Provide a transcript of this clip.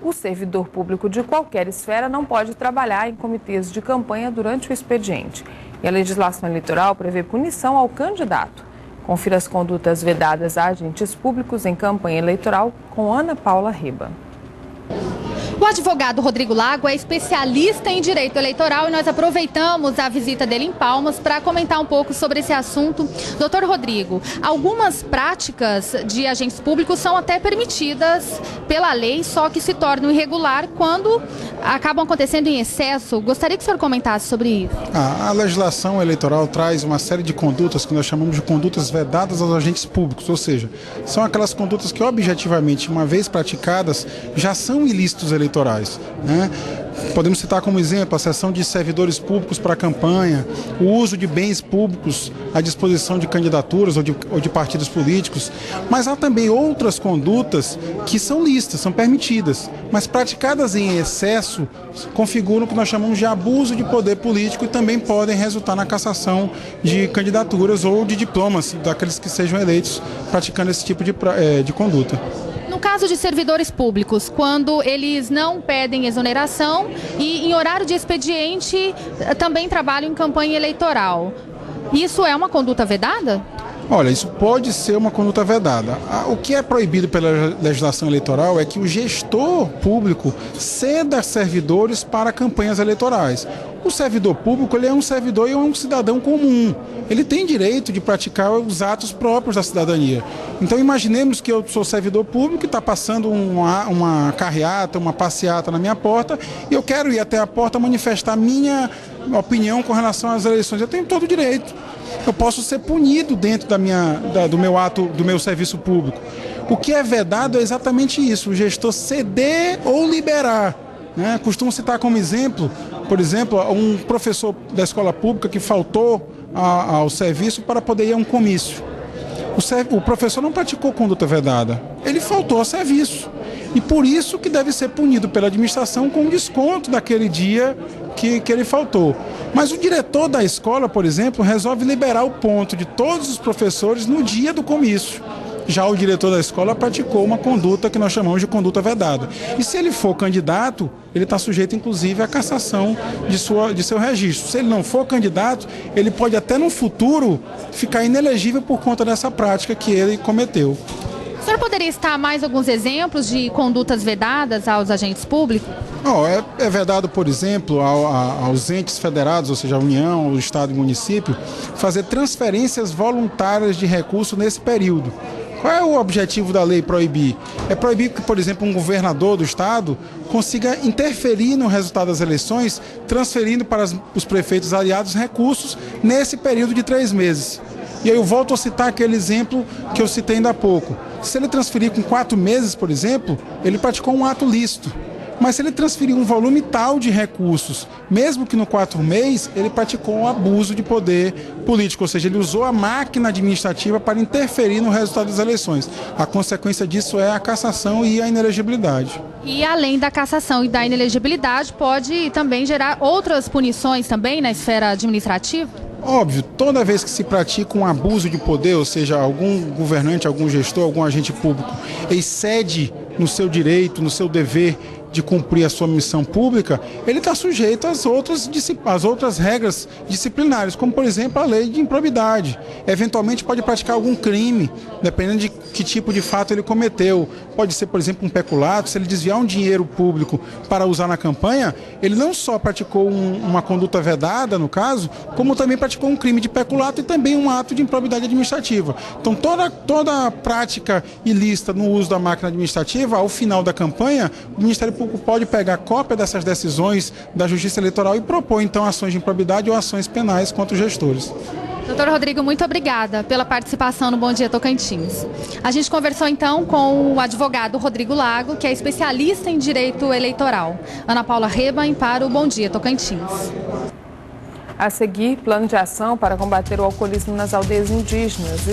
O servidor público de qualquer esfera não pode trabalhar em comitês de campanha durante o expediente. E a legislação eleitoral prevê punição ao candidato. Confira as condutas vedadas a agentes públicos em campanha eleitoral com Ana Paula Reba. O advogado Rodrigo Lago é especialista em direito eleitoral e nós aproveitamos a visita dele em Palmas para comentar um pouco sobre esse assunto. Doutor Rodrigo, algumas práticas de agentes públicos são até permitidas pela lei, só que se tornam irregular quando acabam acontecendo em excesso. Gostaria que o senhor comentasse sobre isso. A legislação eleitoral traz uma série de condutas que nós chamamos de condutas vedadas aos agentes públicos, ou seja, são aquelas condutas que objetivamente, uma vez praticadas, já são ilícitos eleitorais. Podemos citar como exemplo a cessão de servidores públicos para a campanha, o uso de bens públicos à disposição de candidaturas ou de partidos políticos, mas há também outras condutas que são lícitas, são permitidas, mas praticadas em excesso configuram o que nós chamamos de abuso de poder político e também podem resultar na cassação de candidaturas ou de diplomas daqueles que sejam eleitos praticando esse tipo de conduta. No caso de servidores públicos, quando eles não pedem exoneração e em horário de expediente também trabalham em campanha eleitoral, isso é uma conduta vedada? Olha, isso pode ser uma conduta vedada. O que é proibido pela legislação eleitoral é que o gestor público ceda servidores para campanhas eleitorais. O servidor público, ele é um servidor e é um cidadão comum. Ele tem direito de praticar os atos próprios da cidadania. Então imaginemos que eu sou servidor público e está passando uma carreata, uma passeata na minha porta e eu quero ir até a porta manifestar minha opinião com relação às eleições. Eu tenho todo o direito. Eu posso ser punido dentro do meu ato, do meu serviço público. O que é vedado é exatamente isso, o gestor ceder ou liberar. Costumo citar como exemplo, por exemplo, um professor da escola pública que faltou ao serviço para poder ir a um comício. O professor não praticou conduta vedada, ele faltou ao serviço. E por isso que deve ser punido pela administração com desconto daquele dia que ele faltou. Mas o diretor da escola, por exemplo, resolve liberar o ponto de todos os professores no dia do comício. Já o diretor da escola praticou uma conduta que nós chamamos de conduta vedada. E se ele for candidato, ele está sujeito, inclusive, à cassação de seu registro. Se ele não for candidato, ele pode até no futuro ficar inelegível por conta dessa prática que ele cometeu. O senhor poderia citar mais alguns exemplos de condutas vedadas aos agentes públicos? É vedado, por exemplo, aos entes federados, ou seja, a União, o Estado e o município, fazer transferências voluntárias de recurso nesse período. Qual é o objetivo da lei proibir? É proibir que, por exemplo, um governador do estado consiga interferir no resultado das eleições, transferindo para os prefeitos aliados recursos nesse período de 3 meses. E aí eu volto a citar aquele exemplo que eu citei ainda há pouco. Se ele transferir com 4 meses, por exemplo, ele praticou um ato lícito. Mas se ele transferir um volume tal de recursos, mesmo que no 4º mês, ele praticou um abuso de poder político, ou seja, ele usou a máquina administrativa para interferir no resultado das eleições. A consequência disso é a cassação e a inelegibilidade. E além da cassação e da inelegibilidade, pode também gerar outras punições também na esfera administrativa? Óbvio, toda vez que se pratica um abuso de poder, ou seja, algum governante, algum gestor, algum agente público excede no seu direito, no seu dever de cumprir a sua missão pública, ele está sujeito às outras regras disciplinares, como, por exemplo, a lei de improbidade. Eventualmente pode praticar algum crime, dependendo de que tipo de fato ele cometeu. Pode ser, por exemplo, um peculato. Se ele desviar um dinheiro público para usar na campanha, ele não só praticou uma conduta vedada, no caso, como também praticou um crime de peculato e também um ato de improbidade administrativa. Então, toda prática ilícita no uso da máquina administrativa, ao final da campanha, o Ministério Público pode pegar cópia dessas decisões da Justiça Eleitoral e propor, então, ações de improbidade ou ações penais contra os gestores. Doutor Rodrigo, muito obrigada pela participação no Bom Dia Tocantins. A gente conversou, então, com o advogado Rodrigo Lago, que é especialista em direito eleitoral. Ana Paula Reba, para o Bom Dia Tocantins. A seguir, plano de ação para combater o alcoolismo nas aldeias indígenas.